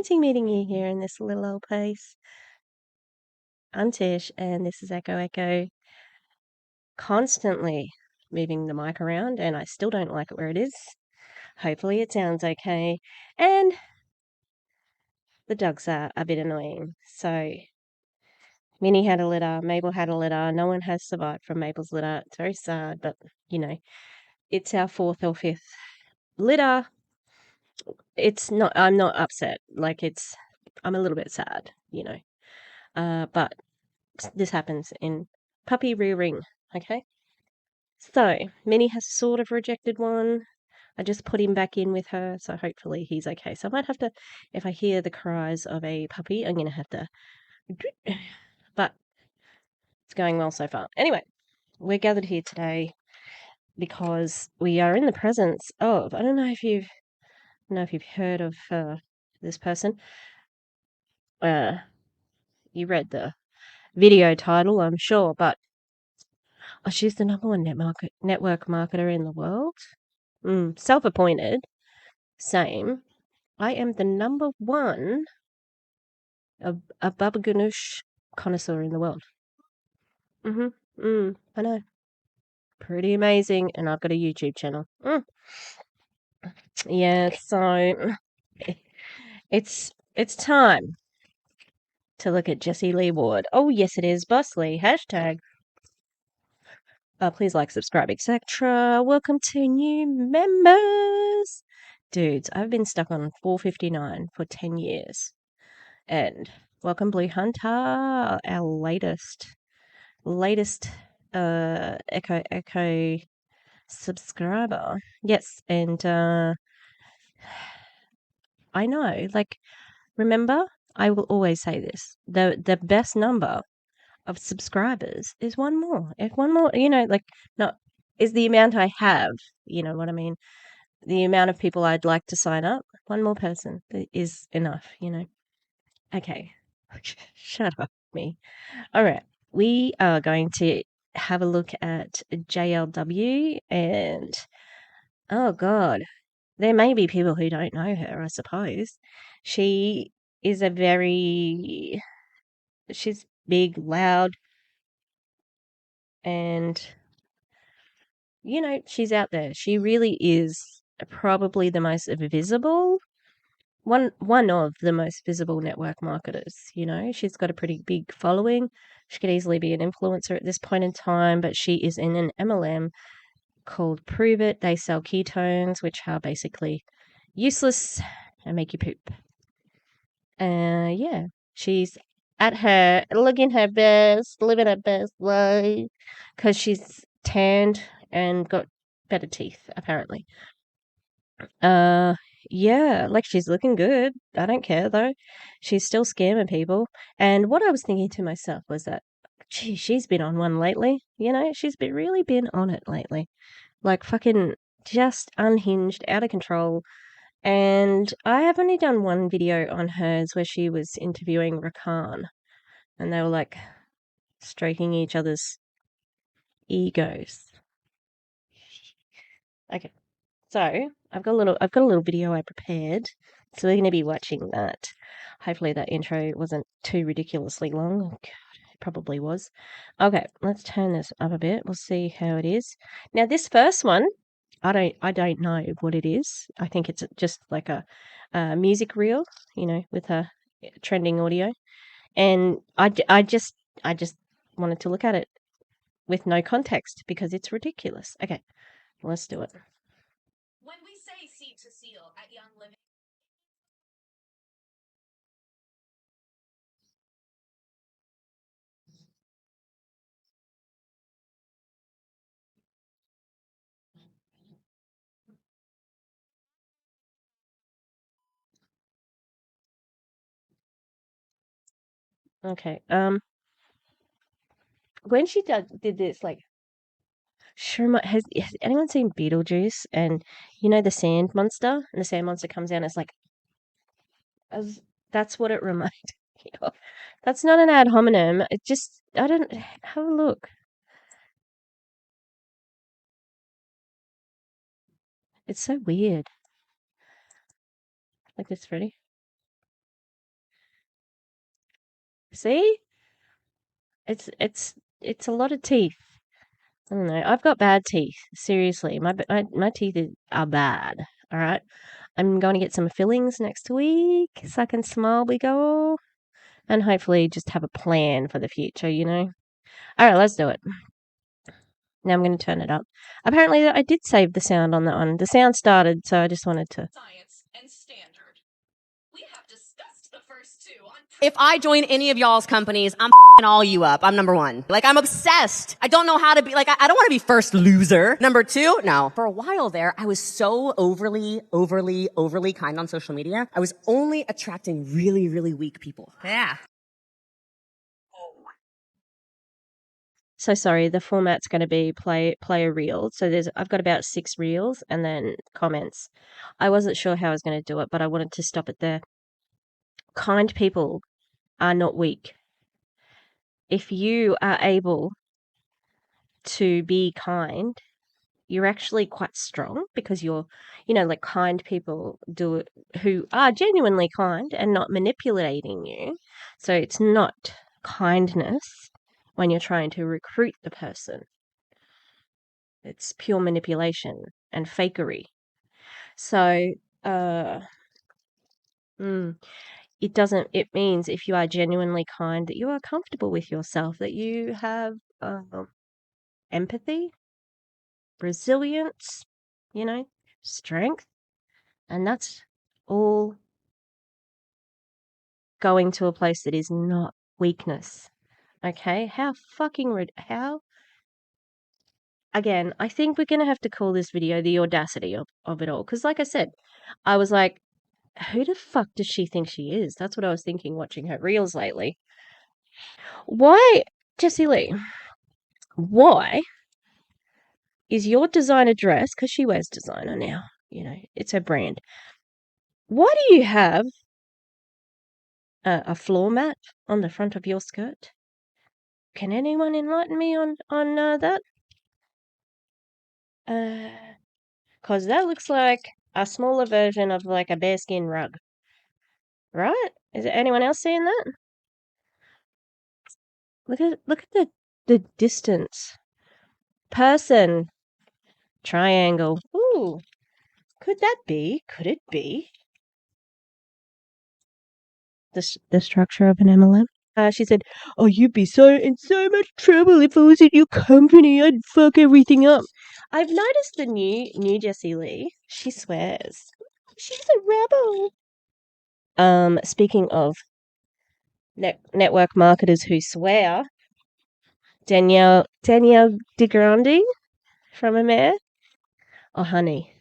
Fancy meeting you here in this little old place. I'm Tish, and this is Echo Echo. Constantly moving the mic around, and I still don't like it where it is. Hopefully it sounds okay. And the dogs are a bit annoying. So Minnie had a litter, Mabel had a litter. No one has survived from Mabel's litter. It's very sad, but it's our fourth or fifth litter. I'm not upset. I'm a little bit sad, but this happens in puppy rearing, okay? So, Minnie has sort of rejected one. I just put him back in with her, so hopefully he's okay. So I might have to, if I hear the cries of a puppy, I'm going to have to, but it's going well so far. Anyway, we're gathered here today because we are in the presence of, I don't know if you've heard of this person. You read the video title, I'm sure, but she's the number one network marketer in the world. Self-appointed. Same. I am the number one a Baba Ganoush connoisseur in the world. I know. Pretty amazing. And I've got a YouTube channel. Yeah, so it's time to look at Jessie Lee Ward. Oh, yes, it is. Boss Lee. Hashtag. Please like, subscribe, etc. Welcome to new members. Dudes, I've been stuck on 459 for 10 years. And welcome, Blue Hunter, our latest Echo subscriber. Yes, and I know, remember, I will always say this. The best number of subscribers is one more. If one more, not is the amount I have, you know what I mean? The amount of people I'd like to sign up, one more person is enough, Okay. Shut up, me. All right. We are going to have a look at JLW, and oh God, there may be people who don't know her, I suppose. She is she's big, loud, and she's out there. She really is probably the most visible one of the most visible network marketers. She's got a pretty big following. She could easily be an influencer at this point in time, but she is in an MLM called Prove It. They sell ketones, which are basically useless and make you poop. Yeah, she's at her, looking her best, living her best life, because she's tanned and got better teeth, apparently. Yeah, she's looking good. I don't care though. She's still scamming people. And what I was thinking to myself was that, gee, she's been on one lately. She's really been on it lately. Fucking just unhinged, out of control. And I have only done one video on hers where she was interviewing Rakan, and they were stroking each other's egos. Okay. So I've got a little video I prepared, so we're going to be watching that. Hopefully that intro wasn't too ridiculously long. Oh, God, it probably was. Okay, let's turn this up a bit. We'll see how it is. Now this first one, I don't know what it is. I think it's just like a music reel, with a trending audio, and I just wanted to look at it with no context because it's ridiculous. Okay, let's do it. When we say seat to seal at Young Living. Okay. When she did this, sure, has anyone seen Beetlejuice? And the sand monster, and the sand monster comes out. And it's as that's what it reminded me of. That's not an ad hominem. It just I don't have a look. It's so weird. Like this, ready? See? It's a lot of teeth. I don't know. I've got bad teeth. Seriously, my teeth are bad. All right. I'm going to get some fillings next week so I can smile big ol' and hopefully just have a plan for the future, you know? All right, let's do it. Now I'm going to turn it up. Apparently, I did save the sound on that one. The sound started, so I just wanted to. Science and standard. We have discussed the first two on. If I join any of y'all's companies, I'm all you up. I'm number one. Like, I'm obsessed. I don't know how to be, like, I don't want to be first loser. Number two, no. For a while there, I was so overly kind on social media. I was only attracting really, really weak people. Yeah. So sorry, the format's going to be play a reel. So I've got about 6 reels and then comments. I wasn't sure how I was going to do it, but I wanted to stop it there. Kind people are not weak. If you are able to be kind, you're actually quite strong because you're, like kind people do it who are genuinely kind and not manipulating you. So it's not kindness when you're trying to recruit the person. It's pure manipulation and fakery. So, it means if you are genuinely kind that you are comfortable with yourself, that you have empathy, resilience, strength, and that's all going to a place that is not weakness. Okay? How? Again, I think we're going to have to call this video the audacity of it all. Because like I said, I was like, who the fuck does she think she is? That's what I was thinking watching her reels lately. Why, Jessie Lee, why is your designer dress, because she wears designer now, it's her brand. Why do you have a floor mat on the front of your skirt? Can anyone enlighten me on that? Because that looks like a smaller version of like a bearskin rug. Right? Is there anyone else seeing that? Look at the distance. Person. Triangle. Ooh. Could it be the structure of an MLM? She said, "Oh, you'd be in so much trouble if I was in your company. I'd fuck everything up." I've noticed the new Jessie Lee. She swears. She's a rebel. Speaking of network marketers who swear, Danielle DeGrande from Amer. Oh, honey,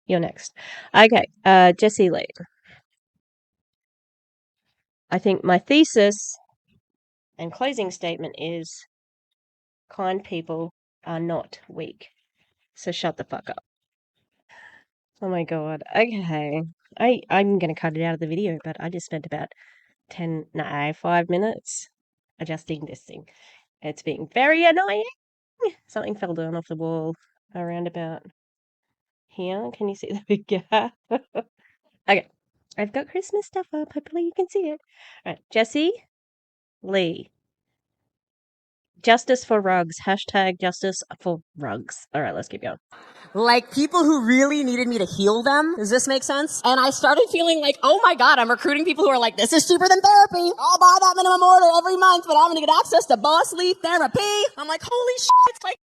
you're next. Okay, Jessie Lee. I think my thesis and closing statement is kind people are not weak. So shut the fuck up. Oh my god. Okay. I'm gonna cut it out of the video, but I just spent about 5 minutes adjusting this thing. It's being very annoying. Something fell down off the wall around about here. Can you see the big gap? Okay. I've got Christmas stuff up. Hopefully you can see it. All right. Jessie Lee. Justice for rugs. Hashtag justice for rugs. All right, let's keep going. Like, people who really needed me to heal them. Does this make sense? And I started feeling like, oh my god, I'm recruiting people who are like, this is cheaper than therapy. I'll buy that minimum order every month, but I'm gonna get access to Boss Lee therapy. I'm like, holy shit, it's like...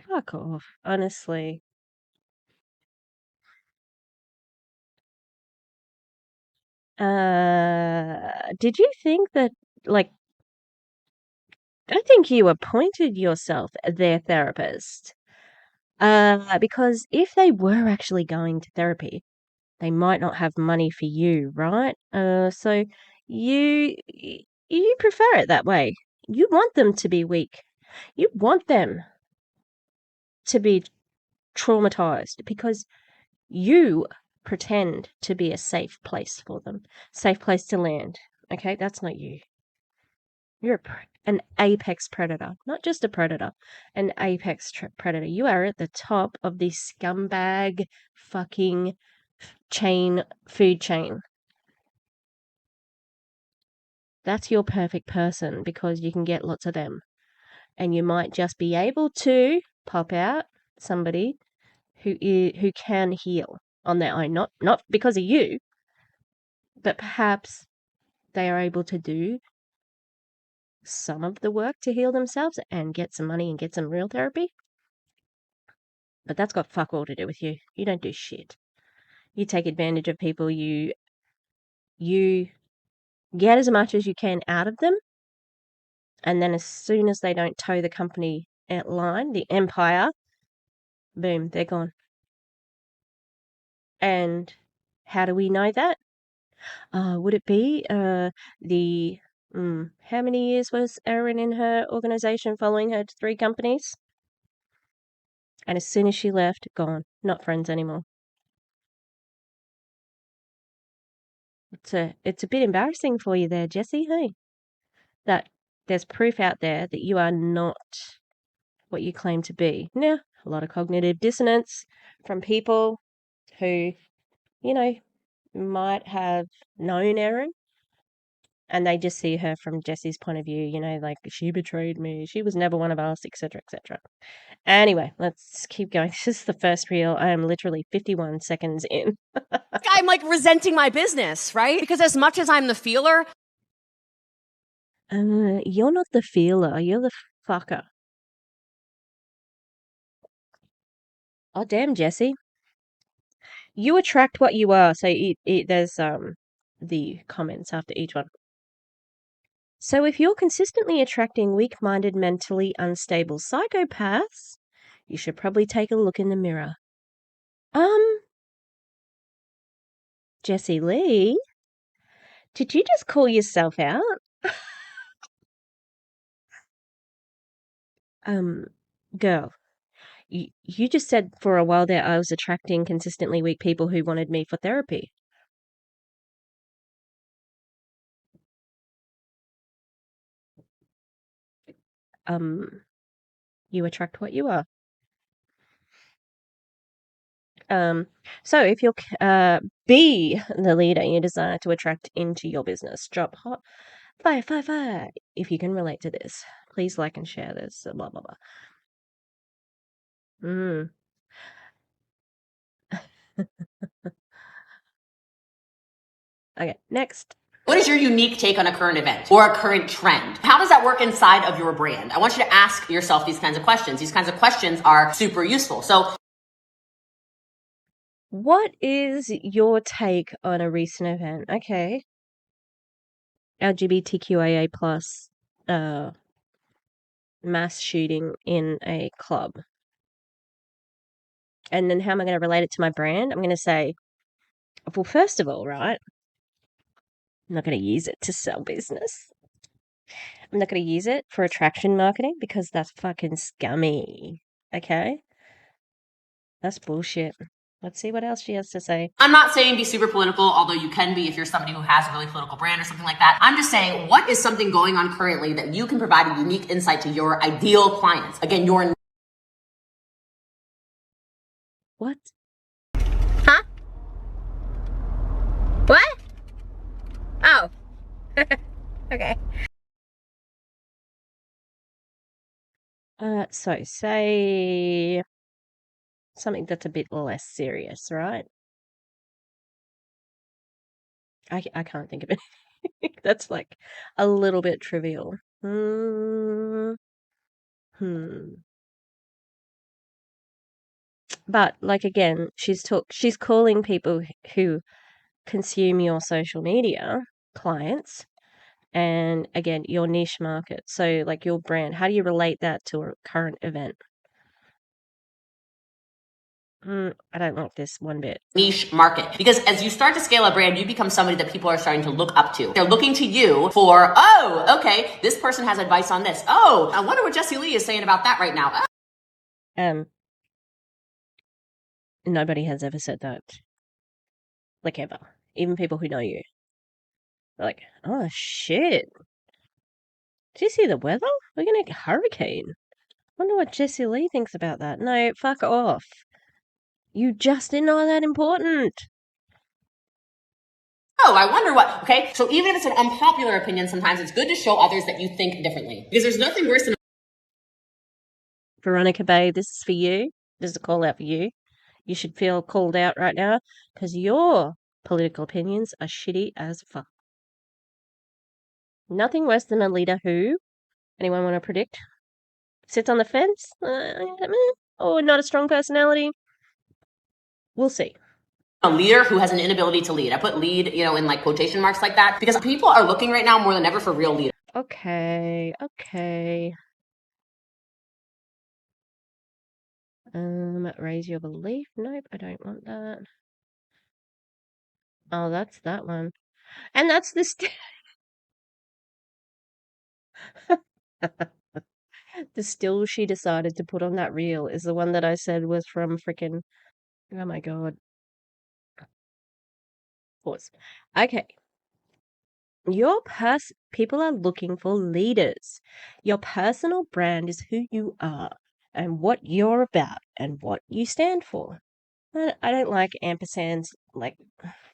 Fuck off, honestly. Did you think that, like, I think you appointed yourself their therapist. Because if they were actually going to therapy, they might not have money for you, right? So you prefer it that way. You want them to be weak. You want them to be traumatized because you pretend to be a safe place for them, safe place to land. Okay, that's not you. You're an apex predator, not just a predator, an apex predator. You are at the top of the scumbag fucking food chain. That's your perfect person because you can get lots of them. And you might just be able to pop out somebody who can heal on their own, not because of you, but perhaps they are able to do some of the work to heal themselves and get some money and get some real therapy. But that's got fuck all to do with you. You don't do shit. You take advantage of people. You get as much as you can out of them, and then as soon as they don't toe the company line, the empire, boom, they're gone. And how do we know that? Would it be the how many years was Erin in her organization following her to 3 companies? And as soon as she left, gone. Not friends anymore. It's a bit embarrassing for you there, Jessie, hey? That there's proof out there that you are not what you claim to be. Now, a lot of cognitive dissonance from people who, might have known Erin and they just see her from Jessie's point of view, like she betrayed me, she was never one of us, etc., etc. Anyway, let's keep going. This is the first reel. I am literally 51 seconds in. I'm like resenting my business, right? Because as much as I'm the feeler, You're not the feeler, you're the fucker. Oh, damn, Jessie. You attract what you are. So there's the comments after each one. So if you're consistently attracting weak-minded, mentally unstable psychopaths, you should probably take a look in the mirror. Jessie Lee, did you just call yourself out? Girl, you just said for a while there I was attracting consistently weak people who wanted me for therapy. You attract what you are. So if you'll be the leader you desire to attract into your business, drop hot fire. If you can relate to this, please like and share this. Blah blah blah. Okay, next. what is your unique take on a current event or a current trend? How does that work inside of your brand? I want you to ask yourself these kinds of questions. These kinds of questions are super useful. So, what is your take on a recent event? Okay. LGBTQIA plus mass shooting in a club. And then how am I going to relate it to my brand? I'm going to say, well, first of all, right, I'm not going to use it to sell business. I'm not going to use it for attraction marketing because that's fucking scummy. Okay? That's bullshit. Let's see what else she has to say. I'm not saying be super political, although you can be if you're somebody who has a really political brand or something like that. I'm just saying, what is something going on currently that you can provide a unique insight to your ideal clients? Again, your... What? Huh? What? Oh. Okay. So say something that's a bit less serious, right? I can't think of anything that's like a little bit trivial. But like again, she's calling people who consume your social media clients and again your niche market. So like your brand, how do you relate that to a current event? I don't like this one bit. Niche market. Because as you start to scale a brand, you become somebody that people are starting to look up to. They're looking to you for, oh, okay, this person has advice on this. Oh, I wonder what Jessie Lee is saying about that right now. Nobody has ever said that. Like ever. Even people who know you. They're like, oh shit. Do you see the weather? We're going to get a hurricane. Wonder what Jessie Lee thinks about that. No, fuck off. You just didn't know that important. Oh, I wonder what. Okay, so even if it's an unpopular opinion, sometimes it's good to show others that you think differently. Because there's nothing worse than Veronica Bay, this is for you. This is a call out for you. You should feel called out right now because your political opinions are shitty as fuck. Nothing worse than a leader who, anyone want to predict, sits on the fence or not a strong personality. We'll see. a leader who has an inability to lead. I put lead, in like quotation marks like that because people are looking right now more than ever for real leaders. Okay. Raise your belief. Nope, I don't want that. Oh, that's that one. And that's the the still she decided to put on that reel is the one that I said was from frickin' oh my god. Pause. Okay. People are looking for leaders. Your personal brand is who you are and what you're about and what you stand for. I don't like ampersands like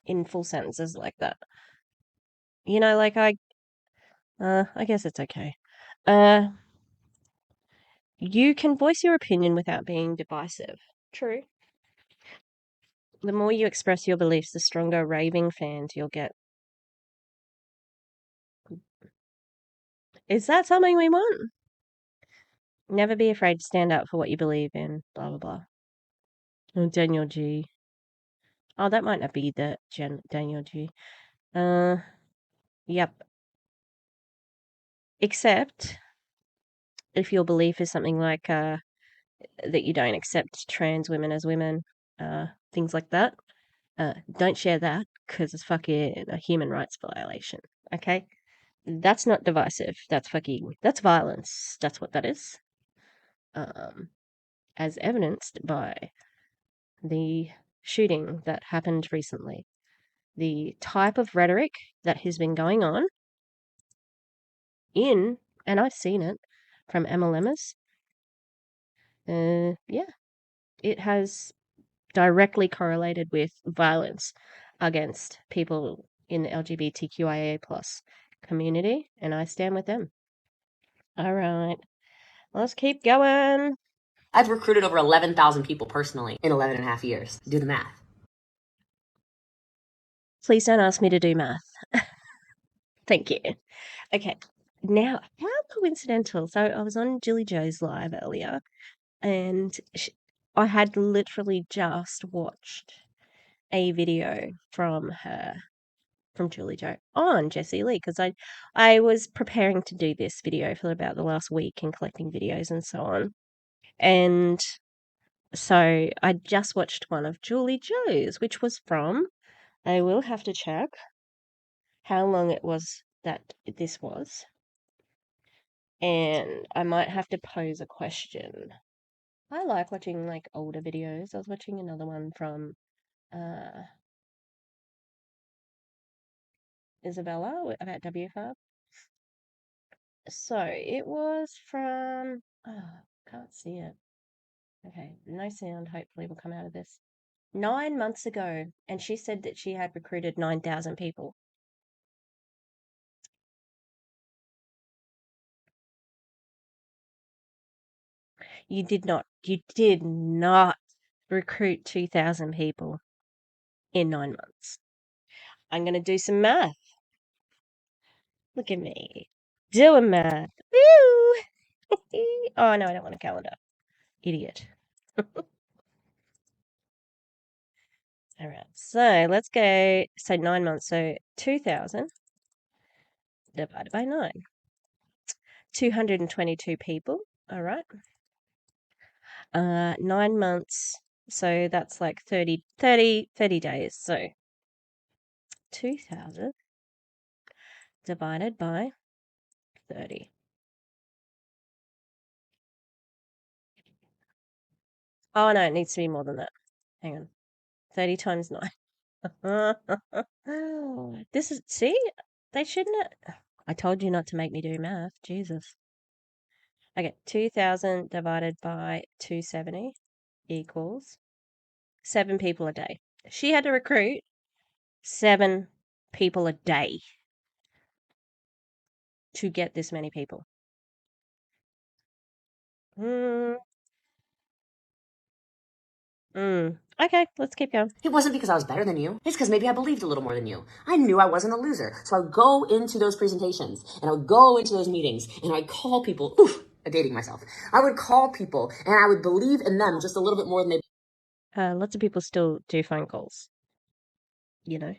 in full sentences like that. Like I guess it's okay. You can voice your opinion without being divisive. True. The more you express your beliefs, the stronger raving fans you'll get. Is that something we want? Never be afraid to stand up for what you believe in. Blah blah blah. Oh, Daniel G. Oh, that might not be the Daniel G. Yep. Except if your belief is something like that you don't accept trans women as women, things like that. Don't share that because it's fucking a human rights violation. Okay, that's not divisive. That's violence. That's what that is. As evidenced by the shooting that happened recently. The type of rhetoric that has been going on and I've seen it from MLMers. Yeah, it has directly correlated with violence against people in the LGBTQIA plus community, and I stand with them. All right, let's keep going. I've recruited over 11,000 people personally in 11 and a half years. Do the math. Please don't ask me to do math. Thank you. Okay, now how coincidental. So I was on Julie Joe's live earlier, and I had literally just watched a video from Julie Joe on Jessie Lee because I was preparing to do this video for about the last week and collecting videos and so on. And so I just watched one of Julie Joe's, which was from, I will have to check how long it was that this was. And I might have to pose a question. I like watching like older videos. I was watching another one from Isabella about WFR. So it was from, can't see it. Okay, no sound hopefully will come out of this. 9 months ago, and she said that she had recruited 9,000 people. You did not recruit 2,000 people in 9 months. I'm going to do some math. Look at me doing math. Woo! Oh, no, I don't want a calendar. Idiot. All right, so let's go. So 9 months, so 2,000 divided by 9. 222 people, all right. 9 months, so that's like 30 days. So 2,000 divided by 30. Oh, no, it needs to be more than that. Hang on. 30 times 9. This is, see? They shouldn't have, I told you not to make me do math. Jesus. Okay, 2,000 divided by 270 equals 7 people a day. She had to recruit 7 people a day to get this many people. Okay, let's keep going. It wasn't because I was better than you. It's because maybe I believed a little more than you. I knew I wasn't a loser. So I would go into those presentations and I would go into those meetings and I'd call people. Oof, I'm dating myself. I would call people and I would believe in them just a little bit more than they Lots of people still do phone calls. You know,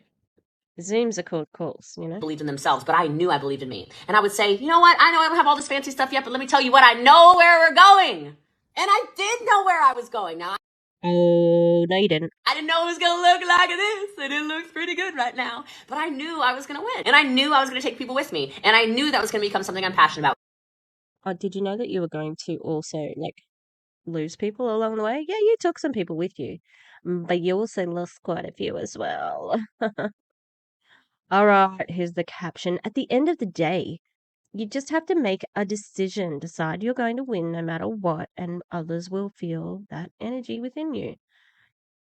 Zooms are called calls, you know? believed in themselves, but I knew I believed in me. And I would say, you know what? I know I don't have all this fancy stuff yet, but let me tell you what, I know where we're going. And I did know where I was going. Now, Oh, no, you didn't. I didn't know it was going to look like this, and it looks pretty good right now. But I knew I was going to win. And I knew I was going to take people with me. And I knew that was going to become something I'm passionate about. Oh, did you know that you were going to also, like, lose people along the way? Yeah, you took some people with you, but you also lost quite a few as well. All right, here's the caption. At the end of the day, you just have to make a decision. Decide you're going to win no matter what, and others will feel that energy within you.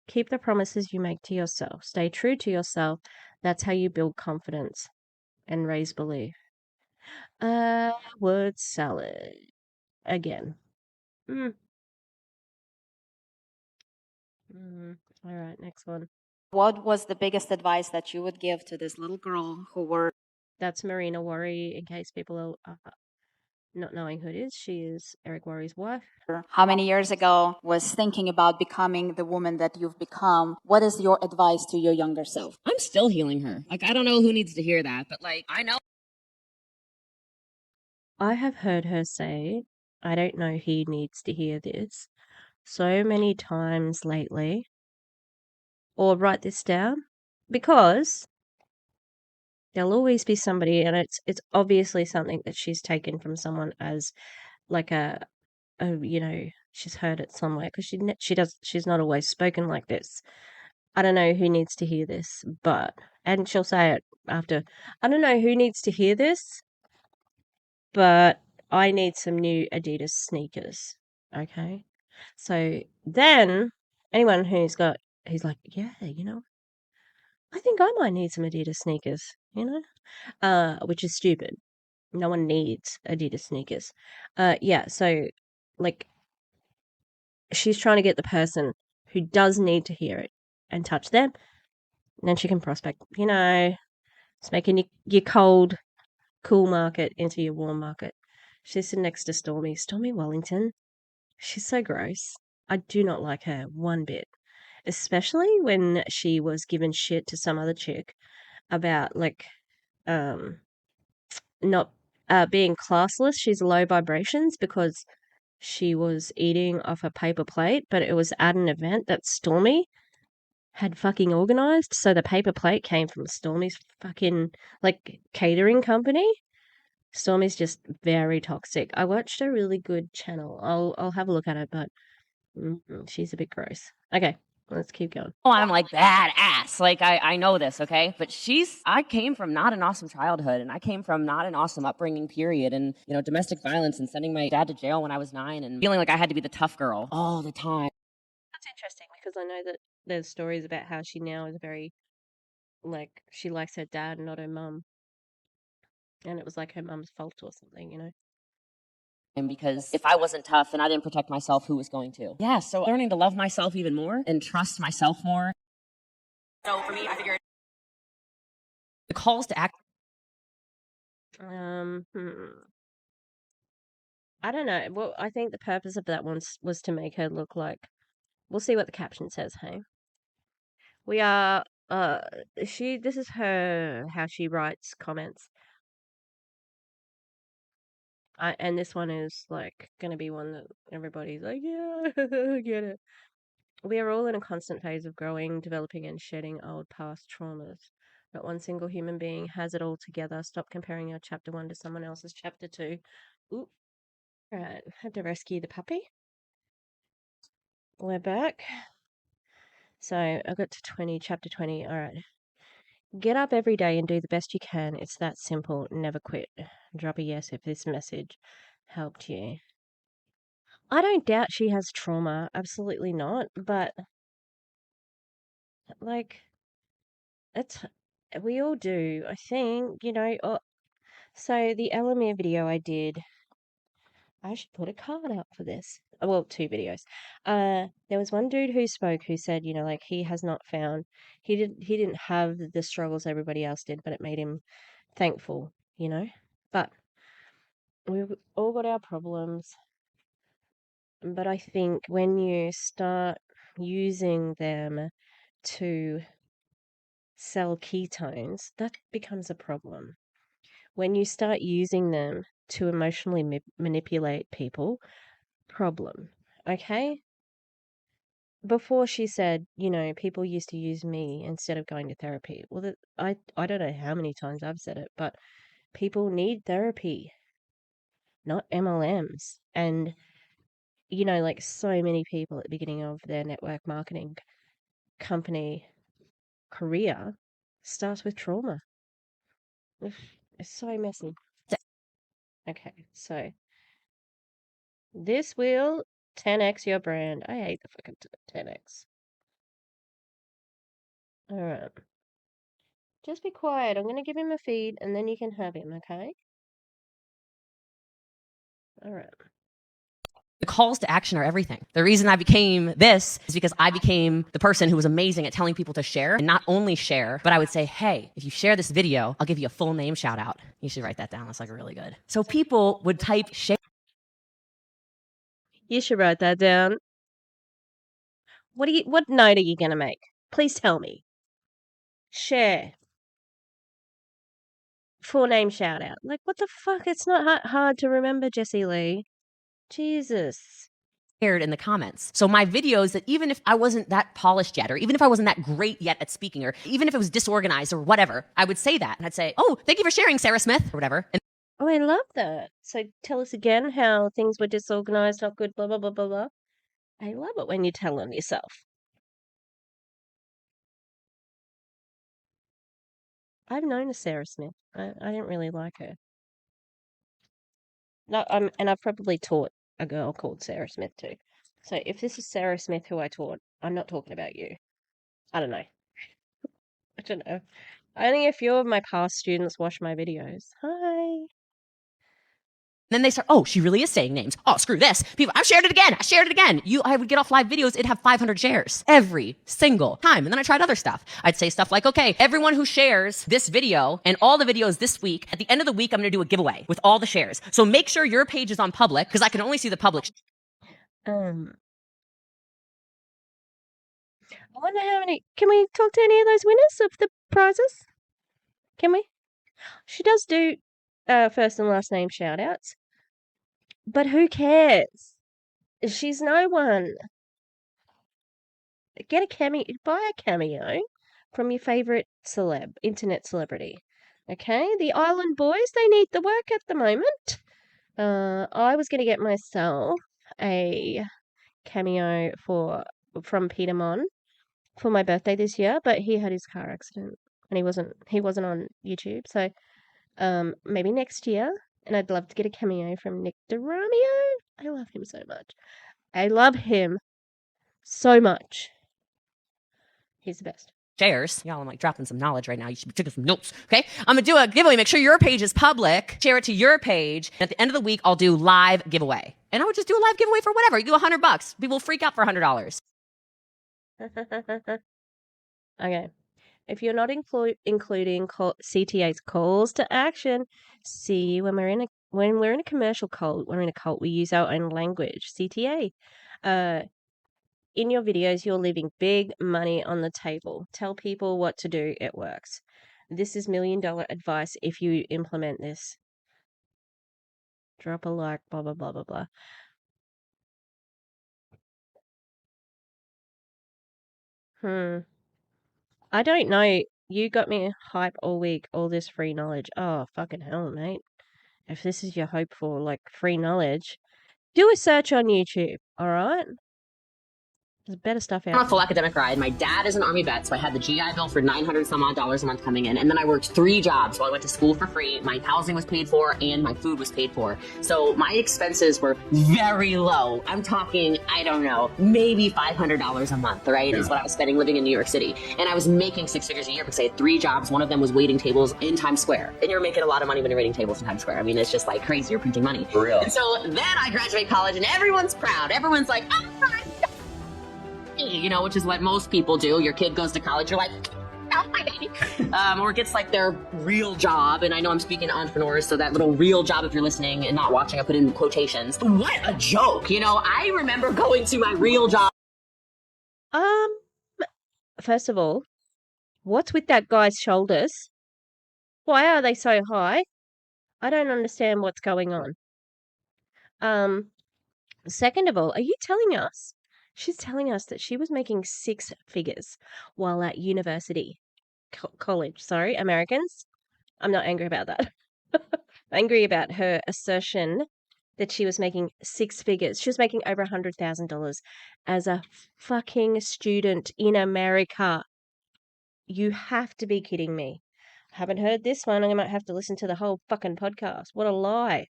Keep the promises you make to yourself. Stay true to yourself. That's how you build confidence and raise belief. Word salad. Again. Mm. All right, next one. What was the biggest advice that you would give to this little girl who were That's Marina Worry, in case people are not knowing who it is. She is Eric Worry's wife. how many years ago was thinking about becoming the woman that you've become? What is your advice to your younger self? I'm still healing her. Like, I don't know who needs to hear that, but like, I know. I have heard her say, I don't know who needs to hear this, so many times lately. Or write this down, because there'll always be somebody, and it's obviously something that she's taken from someone as like a she's heard it somewhere, because she's not always spoken like this. I don't know who needs to hear this, and she'll say it after, I don't know who needs to hear this, but I need some new Adidas sneakers. Okay. So then anyone who's like, yeah, I think I might need some Adidas sneakers, which is stupid. No one needs Adidas sneakers. Yeah, so like she's trying to get the person who does need to hear it and touch them, and then she can prospect, it's making your cool market into your warm market. She's sitting next to Stormy Wellington. She's so gross. I do not like her one bit, especially when she was given shit to some other chick about not being classless. She's low vibrations because she was eating off a paper plate, but it was at an event that Stormy had fucking organized. So the paper plate came from Stormy's fucking catering company. Stormy's just very toxic. I watched a really good channel. I'll have a look at it, but she's a bit gross. Okay, let's keep going. Oh, I'm like badass. Like, I know this, okay? But I came from not an awesome childhood, and I came from not an awesome upbringing, period. And, domestic violence and sending my dad to jail when I was 9 and feeling like I had to be the tough girl all the time. That's interesting, because I know that there's stories about how she now is very, she likes her dad and not her mum. And it was like her mum's fault or something. And because if I wasn't tough and I didn't protect myself, who was going to? Yeah, so learning to love myself even more and trust myself more. So for me, I figured the calls to act. I don't know. Well, I think the purpose of that one was to make her look like. We'll see what the caption says. Hey, we are. This is her how she writes comments. And this one is gonna be one that everybody's like, yeah, I get it. We are all in a constant phase of growing, developing, and shedding old past traumas. Not one single human being has it all together. Stop comparing your chapter 1 to someone else's chapter 2. Ooh. Alright, had to rescue the puppy. We're back. So I got to chapter 20. Alright. Get up every day and do the best you can. It's that simple. Never quit. Drop a yes if this message helped you. I don't doubt she has trauma. Absolutely not. But, like, it's we all do, I think, so the LME video I did, I should put a card up for this. Well, 2 videos. There was one dude who spoke who said, like he has not found he didn't have the struggles everybody else did, but it made him thankful, But we've all got our problems. But I think when you start using them to sell ketones, that becomes a problem. When you start using them to emotionally manipulate people, problem. Okay? Before she said, people used to use me instead of going to therapy. Well, I don't know how many times I've said it, but people need therapy, not MLMs. And, like so many people at the beginning of their network marketing company career starts with trauma. It's so messy. Okay, so this will 10x your brand. I hate the fucking 10x. All right. Just be quiet. I'm going to give him a feed and then you can have him, okay? All right. The calls to action are everything. The reason I became this is because I became the person who was amazing at telling people to share, and not only share, but I would say, hey, if you share this video, I'll give you a full name shout out. You should write that down. That's like really good. So people would type share. You should write that down. What note are you going to make? Please tell me. Share. Full name shout out. Like, what the fuck? It's not hard to remember, Jessie Lee. Jesus. In the comments. So my videos, that even if I wasn't that polished yet, or even if I wasn't that great yet at speaking, or even if it was disorganized or whatever, I would say that. And I'd say, oh, thank you for sharing, Sarah Smith, or whatever. And Oh, I love that. So tell us again how things were disorganized, not good, blah, blah, blah, blah, blah. I love it when you tell on yourself. I've known a Sarah Smith. I didn't really like her. No, and I've probably taught a girl called Sarah Smith too. So if this is Sarah Smith who I taught, I'm not talking about you. I don't know. I don't know. Only a few of my past students watch my videos. Hi. then they start, oh, she really is saying names. Oh, screw this. People, I've shared it again. I shared it again. I would get off live videos. It'd have 500 shares every single time. And then I tried other stuff. I'd say stuff like, okay, everyone who shares this video and all the videos this week, at the end of the week, I'm going to do a giveaway with all the shares. So make sure your page is on public, because I can only see the public. I wonder how many. Can we talk to any of those winners of the prizes? Can we? She does do first and last name shout outs. But who cares? She's no one. Get a cameo, buy a cameo from your favorite internet celebrity. Okay? The Island Boys, they need the work at the moment. I was going to get myself a cameo from Peter Mon for my birthday this year, but he had his car accident and he wasn't on YouTube. So maybe next year. And I'd love to get a cameo from Nick DeRamio. I love him so much. I love him so much. He's the best. Shares. Y'all, I'm like dropping some knowledge right now. You should be taking some notes, okay? I'm gonna do a giveaway. Make sure your page is public. Share it to your page. And at the end of the week, I'll do live giveaway. And I would just do a live giveaway for whatever. You do $100. People freak out for $100. Okay. If you're not including CTA's calls to action, see when we're in a commercial cult, we use our own language. CTA. In your videos, you're leaving big money on the table. Tell people what to do. It works. This is $1 million advice if you implement this. Drop a like, blah, blah, blah, blah, blah. I don't know. You got me hype all week, all this free knowledge. Oh, fucking hell, mate. If this is your hope for, like, free knowledge, do a search on YouTube, all right? There's better stuff I'm on out a full there. academic ride. My dad is an Army vet, so I had the GI Bill for $900 some odd a month coming in. And then I worked 3 jobs while I went to school for free. My housing was paid for and my food was paid for. So my expenses were very low. I'm talking, I don't know, maybe $500 a month, right? Is what I was spending living in New York City. And I was making 6 figures a year because I had 3 jobs. One of them was waiting tables in Times Square. And you're making a lot of money when you're waiting tables in Times Square. I mean, it's just like crazy. You're printing money. For real. And so then I graduate college and everyone's proud. Everyone's like, oh, you know, which is what most people do. Your kid goes to college, you're like, oh, my baby. Or gets like their real job. And I know I'm speaking to entrepreneurs, so that little real job, if you're listening and not watching, I put in quotations. What a joke. You know, I remember going to my real job. First of all, what's with that guy's shoulders? Why are they so high? I don't understand what's going on. Second of all, are you telling us? She's telling us that she was making 6 figures while at university, college. Sorry, Americans. I'm not angry about that. Angry about her assertion that she was making 6 figures. She was making over $100,000 as a fucking student in America. You have to be kidding me. I haven't heard this one. I might have to listen to the whole fucking podcast. What a lie.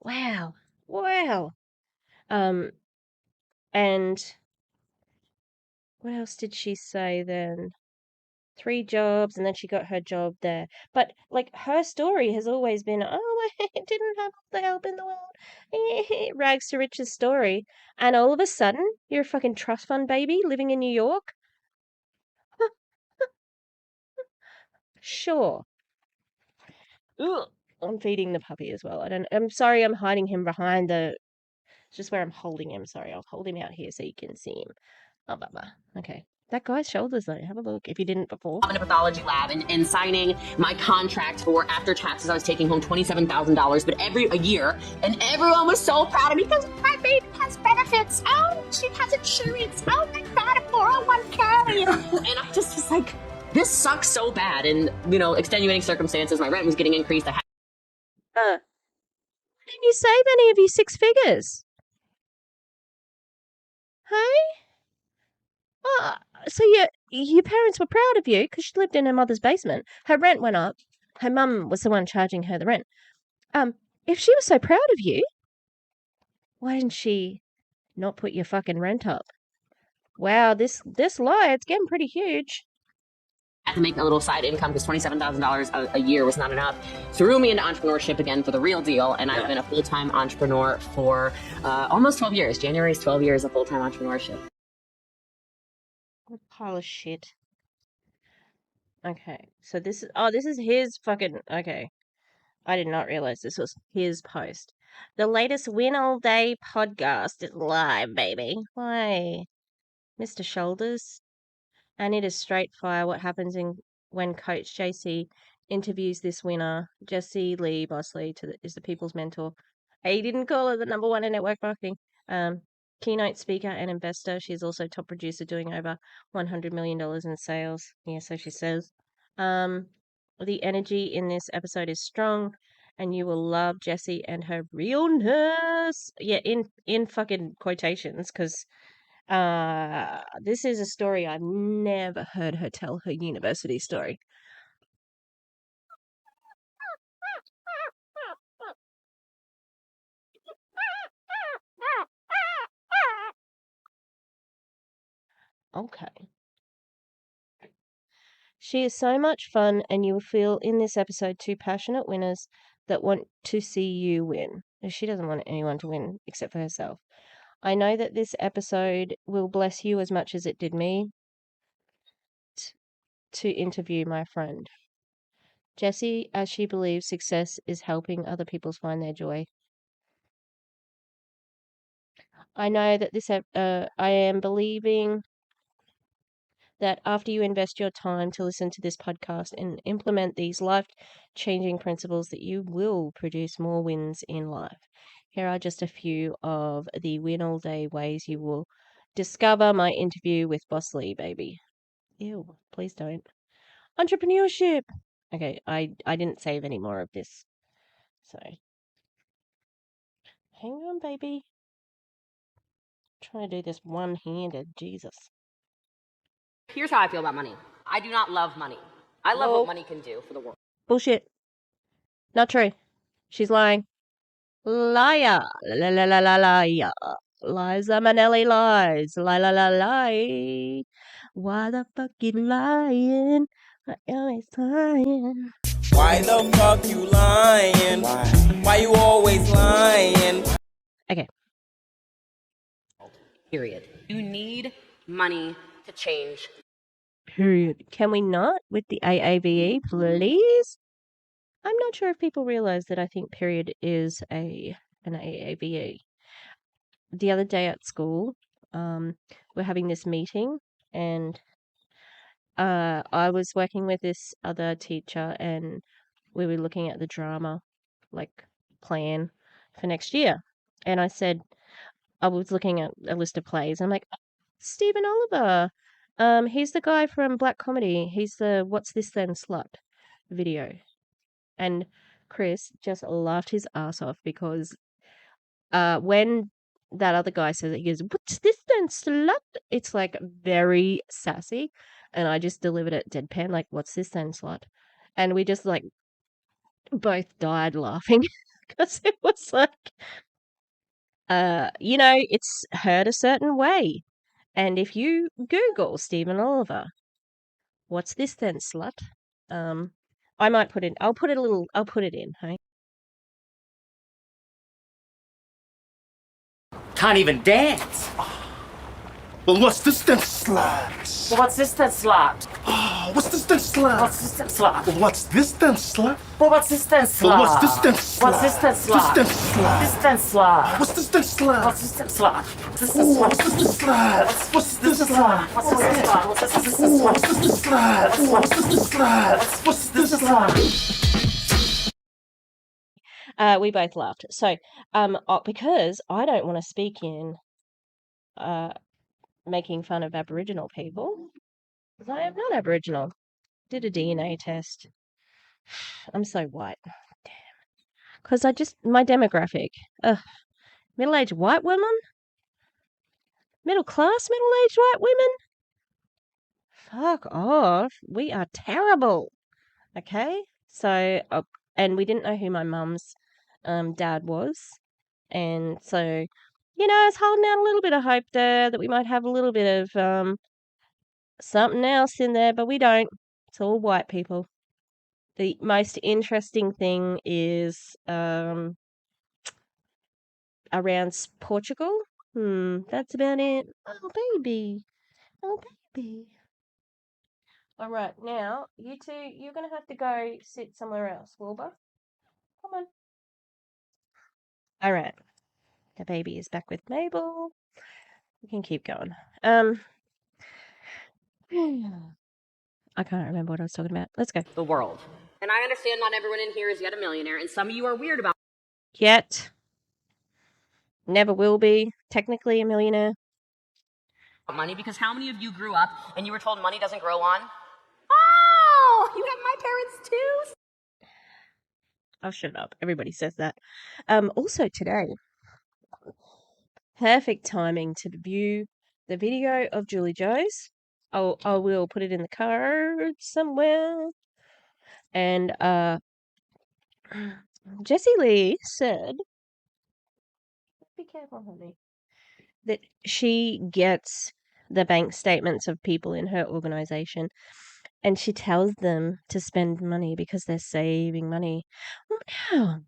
Wow. Wow. And what else did she say then? 3 jobs, and then she got her job there. But, like, her story has always been, oh, I didn't have all the help in the world. Rags to riches story. And all of a sudden, you're a fucking trust fund baby living in New York? Sure. Ugh. I'm feeding the puppy as well. I'm sorry I'm hiding him behind the... It's just where I'm holding him. Sorry, I'll hold him out here so you can see him. Oh, blah. Okay. That guy's shoulders, though. Have a look if you didn't before. In a pathology lab and signing my contract for after taxes, I was taking home $27,000, but a year, and everyone was so proud of me because my baby has benefits. Oh, she has insurance. Oh my God, a 401k. And I just was like, this sucks so bad. And, you know, extenuating circumstances, my rent was getting increased. I had Didn't you save any of your 6 figures? Hey? Oh, so your parents were proud of you because she lived in her mother's basement. Her rent went up. Her mum was the one charging her the rent. If she was so proud of you, why didn't she not put your fucking rent up? Wow, this lie, it's getting pretty huge. to make a little side income because $27,000 a year was not enough. Threw me into entrepreneurship again for the real deal, and I've been a full-time entrepreneur for almost 12 years. January is 12 years of full-time entrepreneurship. What a pile of shit. Okay, so this is his fucking... Okay. I did not realize this was his post. The latest Win All Day podcast is live, baby. Why? Mr. Shoulders. And it is straight fire what happens when Coach JC interviews this winner, Jessie Lee Lee, is the people's mentor. He didn't call her the #1 in network marketing. Keynote speaker and investor. She's also top producer doing over $100 million in sales. Yeah, so she says. The energy in this episode is strong, and you will love Jessie and her realness. Yeah, in fucking quotations, because this is a story I've never heard her tell her university story. Okay. She is so much fun, and you will feel in this episode 2 passionate winners that want to see you win. She doesn't want anyone to win except for herself. I know that this episode will bless you as much as it did me to interview my friend. Jessie, as she believes success is helping other people find their joy. I know that I am believing that after you invest your time to listen to this podcast and implement these life-changing principles, that you will produce more wins in life. Here are just a few of the win all day ways you will discover my interview with Boss Lee, baby. Ew, please don't. Entrepreneurship. Okay, I didn't save any more of this. So, hang on, baby. trying to do this one-handed. Jesus. Here's how I feel about money. I do not love money. I love Whoa. what money can do for the world. Bullshit. Not true. She's lying. Liar. La la la la liar. Liza Minnelli lies. Lie la la lie. Why the fuck you lying? I always lying. Why the fuck you lying? Why you always lying? Okay. Period. You need money to change. Period. Can we not with the AAVE, please? I'm not sure if people realize that I think period is an AAVE. The other day at school, we're having this meeting, and I was working with this other teacher, and we were looking at the drama, like, plan for next year. And I said, I was looking at a list of plays. I'm like, Stephen Oliver. He's the guy from Black Comedy. He's the What's This Then Slut video. And Chris just laughed his ass off because when that other guy says it, he goes, What's this then, slut? It's like very sassy. And I just delivered it deadpan, like, What's this then, slut? And we just like both died laughing because it was like, it's heard a certain way. And if you Google Stephen Oliver, What's this then, slut? I might put it, I'll put it in, hey? Can't even dance. Well, what's this then, slut? Well, what's this then, slut? Oh, what's this then, slut? What's this then, slut? Well, what's this then, slut? Well, what's this then, slut? Well, what's this then, slut? What's this then, slut? This then, slut. This then, slut. What's this then, slut? What's this then, slut? This Ooh, then, what's slut. this then, slut? What's this then, slut? What's this then, slut? What's this then, Ooh, slut? what's this then, slut? Ooh, what's this then, slut? What's this then, slut? We both laughed. So, because I don't want to speak in making fun of Aboriginal people, because I am not Aboriginal. Did a DNA test. I'm so white. Damn. Because my demographic. Middle-aged white women? Middle-class middle-aged white women? Fuck off. We are terrible. Okay? So, and we didn't know who my mum's dad was. And so, I was holding out a little bit of hope there that we might have a little bit of something else in there, but we don't. It's all white people. The most interesting thing is around Portugal. That's about it. Oh, baby. Oh, baby. All right, now, you two, you're going to have to go sit somewhere else, Wilbur. Come on. All right. The baby is back with Mabel. We can keep going. I can't remember what I was talking about. Let's go. The world. And I understand not everyone in here is yet a millionaire, and some of you are weird about Yet. Never will be. Technically a millionaire. money, because how many of you grew up and you were told money doesn't grow on? Oh, you have my parents too. Oh, shut up. Everybody says that. Also today, perfect timing to view the video of Julie Joe's. I will put it in the card somewhere. And Jessie Lee said, be careful, honey, that she gets the bank statements of people in her organization and she tells them to spend money because they're saving money. Well, now,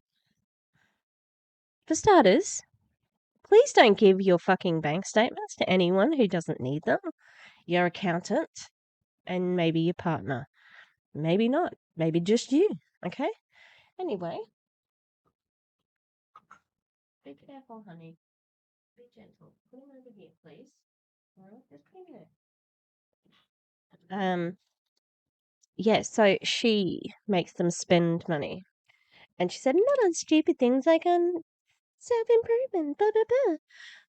for starters, please don't give your fucking bank statements to anyone who doesn't need them. Your accountant and maybe your partner. Maybe not. Maybe just you. Okay? Anyway. Be careful, honey. Be gentle. Put him over here, please. Alright, just put him there. Yeah, so she makes them spend money. And she said, not on stupid things like on self-improvement, blah, blah,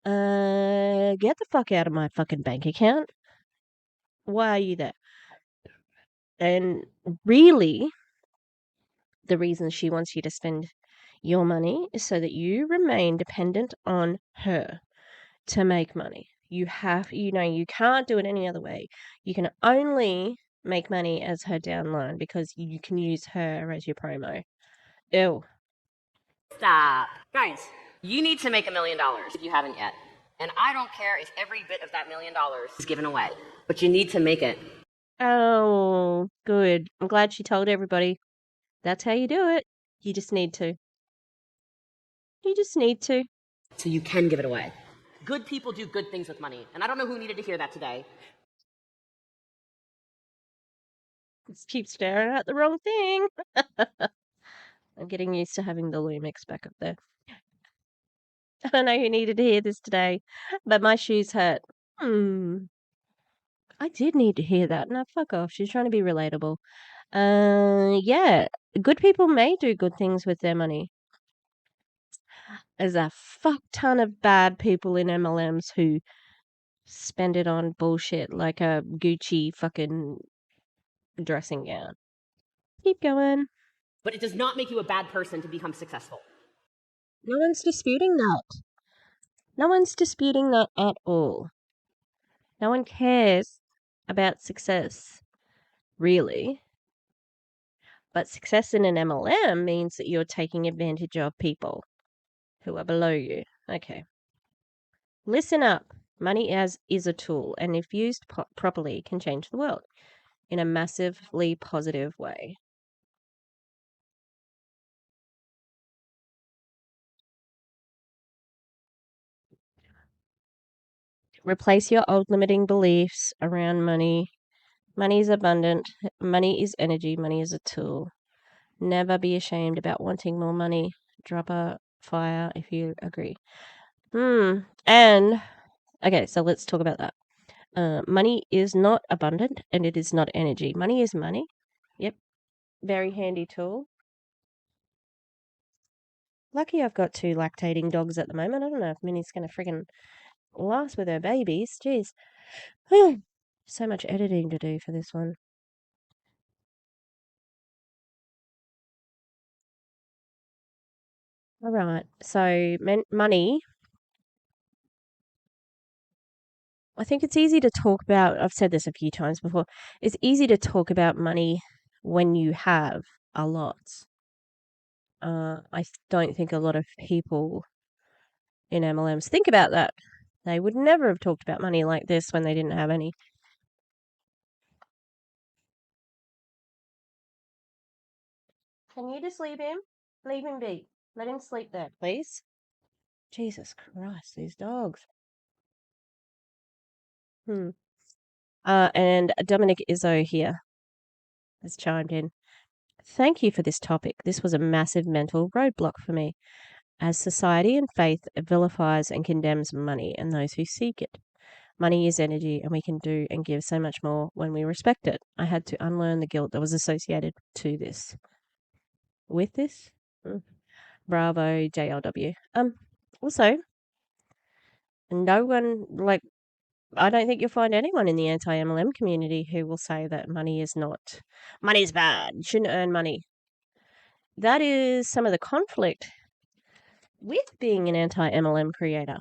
blah. Get the fuck out of my fucking bank account. Why are you there? And really, the reason she wants you to spend your money is so that you remain dependent on her. to make money. You can't do it any other way. You can only make money as her downline because you can use her as your promo. Ew. Stop. Guys, you need to make $1 million if you haven't yet. And I don't care if every bit of that $1 million is given away, but you need to make it. Oh, good. I'm glad she told everybody. That's how you do it. You just need to. You just need to. So you can give it away. Good people do good things with money. And I don't know who needed to hear that today. Just keep staring at the wrong thing. I'm getting used to having the Lumix back up there. I don't know who needed to hear this today, but my shoes hurt. I did need to hear that. No, fuck off. She's trying to be relatable. Yeah. Good people may do good things with their money. There's a fuck ton of bad people in MLMs who spend it on bullshit like a Gucci fucking dressing gown. Keep going. But it does not make you a bad person to become successful. No one's disputing that. No one's disputing that at all. No one cares about success, really. But success in an MLM means that you're taking advantage of people who are below you. Okay. Listen up. Money is a tool, and if used properly, can change the world in a massively positive way. Replace your old limiting beliefs around money. Money is abundant. Money is energy. Money is a tool. Never be ashamed about wanting more money. Drop a fire if you agree. And okay, so let's talk about that. Money is not abundant and it is not energy. Money is money. Yep. Very handy tool. Lucky I've got 2 lactating dogs at the moment. I don't know if Minnie's going to friggin' last with her babies. Jeez. So much editing to do for this one. All right. So money. I think it's easy to talk about, I've said this a few times before, it's easy to talk about money when you have a lot. I don't think a lot of people in MLMs think about that. They would never have talked about money like this when they didn't have any. Can you just leave him? Leave him be. Let him sleep there, please. Jesus Christ, these dogs. And Dominic Izzo here has chimed in. Thank you for this topic. This was a massive mental roadblock for me, as society and faith vilifies and condemns money and those who seek it. Money is energy, and we can do and give so much more when we respect it. I had to unlearn the guilt that was associated to this. With this? Bravo, JLW. Also, no one, I don't think you'll find anyone in the anti-MLM community who will say that money's bad. You shouldn't earn money. That is some of the conflict with being an anti-MLM creator.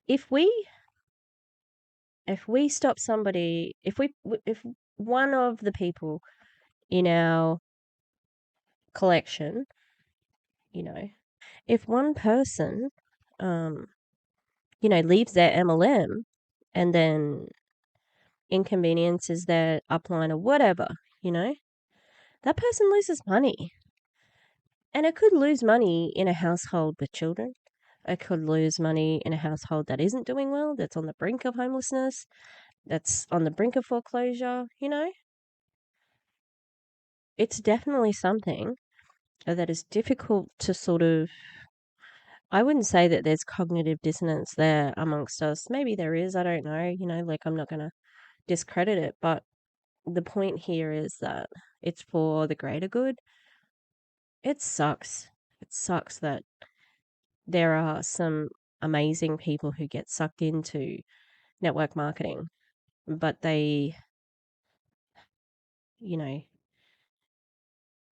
If stop somebody, if one of the people in our collection, if one person, leaves their MLM and then inconveniences their upline or whatever, that person loses money. And it could lose money in a household with children. It could lose money in a household that isn't doing well, that's on the brink of homelessness, that's on the brink of foreclosure, It's definitely something that is difficult to sort of, I wouldn't say that there's cognitive dissonance there amongst us. Maybe there is, I don't know, I'm not going to discredit it, but the point here is that it's for the greater good. It sucks. It sucks that there are some amazing people who get sucked into network marketing, but they,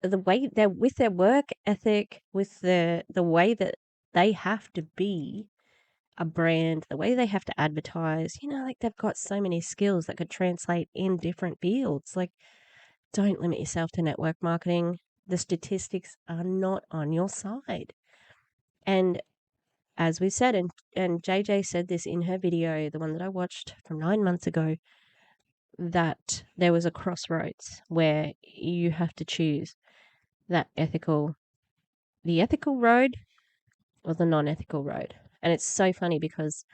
the way they're with their work ethic, with the way that they have to be a brand, the way they have to advertise, like they've got so many skills that could translate in different fields. Like, don't limit yourself to network marketing. The statistics are not on your side. And as we said, and JJ said this in her video, the one that I watched from 9 months ago, that there was a crossroads where you have to choose the ethical road or the non-ethical road. And it's so funny because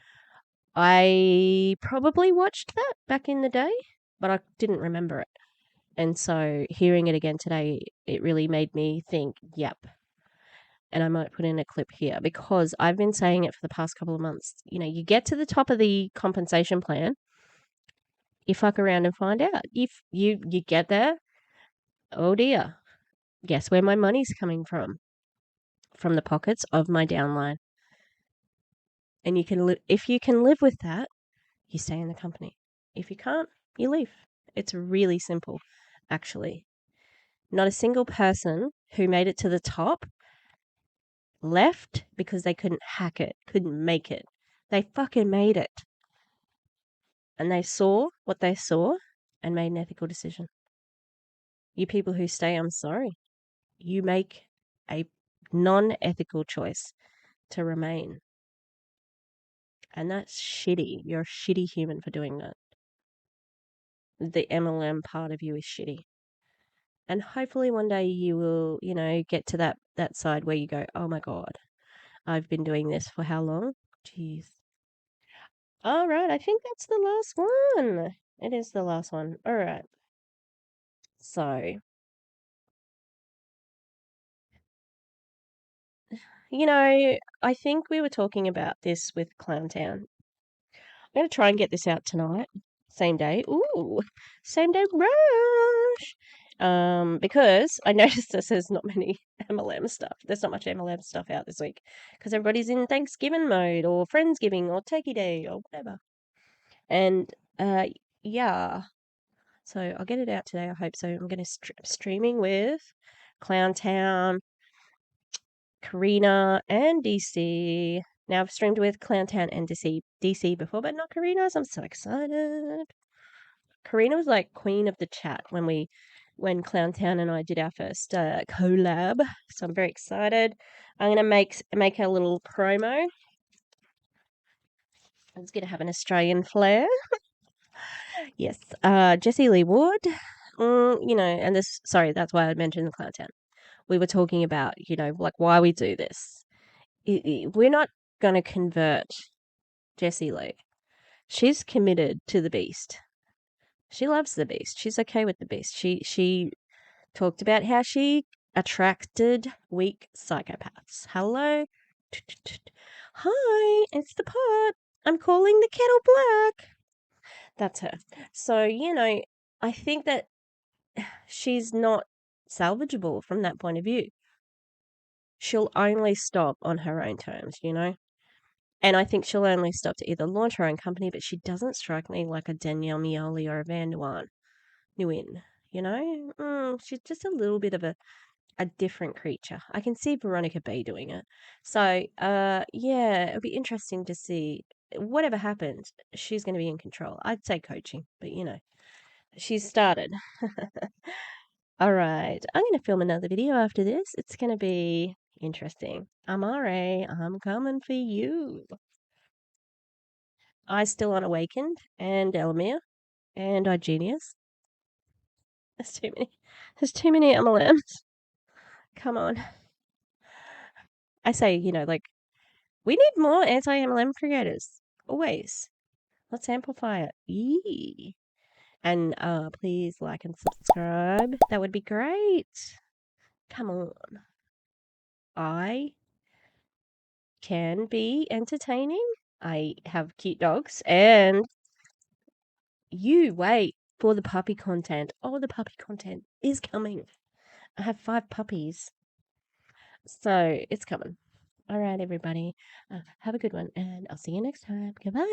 I probably watched that back in the day, but I didn't remember it. And so hearing it again today, it really made me think, yep. And I might put in a clip here because I've been saying it for the past couple of months. You get to the top of the compensation plan, you fuck around and find out. If you get there, oh dear, guess where my money's coming from? From the pockets of my downline. And if you can live with that, you stay in the company. If you can't, you leave. It's really simple, actually. Not a single person who made it to the top left because they couldn't hack it, couldn't make it. They fucking made it. And they saw what they saw and made an ethical decision. You people who stay, I'm sorry. You make a non-ethical choice to remain. And that's shitty. You're a shitty human for doing that. The MLM part of you is shitty. And hopefully one day you will, get to that side where you go, oh my God, I've been doing this for how long? Jeez. All right, I think that's the last one. It is the last one. All right. So, I think we were talking about this with Clowntown. I'm going to try and get this out tonight. Same day. Ooh, same day rush. Because I noticed there's not many MLM stuff. There's not much MLM stuff out this week because everybody's in Thanksgiving mode or Friendsgiving or Turkey Day or whatever. And yeah, so I'll get it out today. I hope so. I'm going to streaming with Clowntown, Karina, and DC. Now I've streamed with Clowntown and DC before, but not Karina's. I'm so excited. Karina was like queen of the chat when Clowntown and I did our first collab. So I'm very excited. I'm gonna make a little promo. It's gonna have an Australian flair. Yes, Jessie Lee Ward. And this. Sorry, that's why I mentioned the Clowntown. We were talking about, like why we do this. We're not gonna convert Jessie Lee. She's committed to the beast. She loves the beast. She's okay with the beast. She talked about how she attracted weak psychopaths. Hello? Hi, it's the pot. I'm calling the kettle black. That's her. So, I think that she's not salvageable from that point of view. She'll only stop on her own terms, And I think she'll only stop to either launch her own company, but she doesn't strike me like a Danielle Mioli or a Van Nguyen, she's just a little bit of a different creature. I can see Veronica B doing it. So, yeah, it'll be interesting to see. Whatever happens, she's going to be in control. I'd say coaching, but she's started. All right, I'm going to film another video after this. It's going to be interesting. Amare, I'm coming for you. I Still Unawakened and Elamir and iGenius. There's too many MLMs. Come on. I say, we need more anti-MLM creators. Always. Let's amplify it. Yee. And please like and subscribe. That would be great. Come on. I can be entertaining. I have cute dogs. And you wait for the puppy content. Oh, the puppy content is coming. I have 5 puppies. So it's coming. All right, everybody. Have a good one, and I'll see you next time. Goodbye.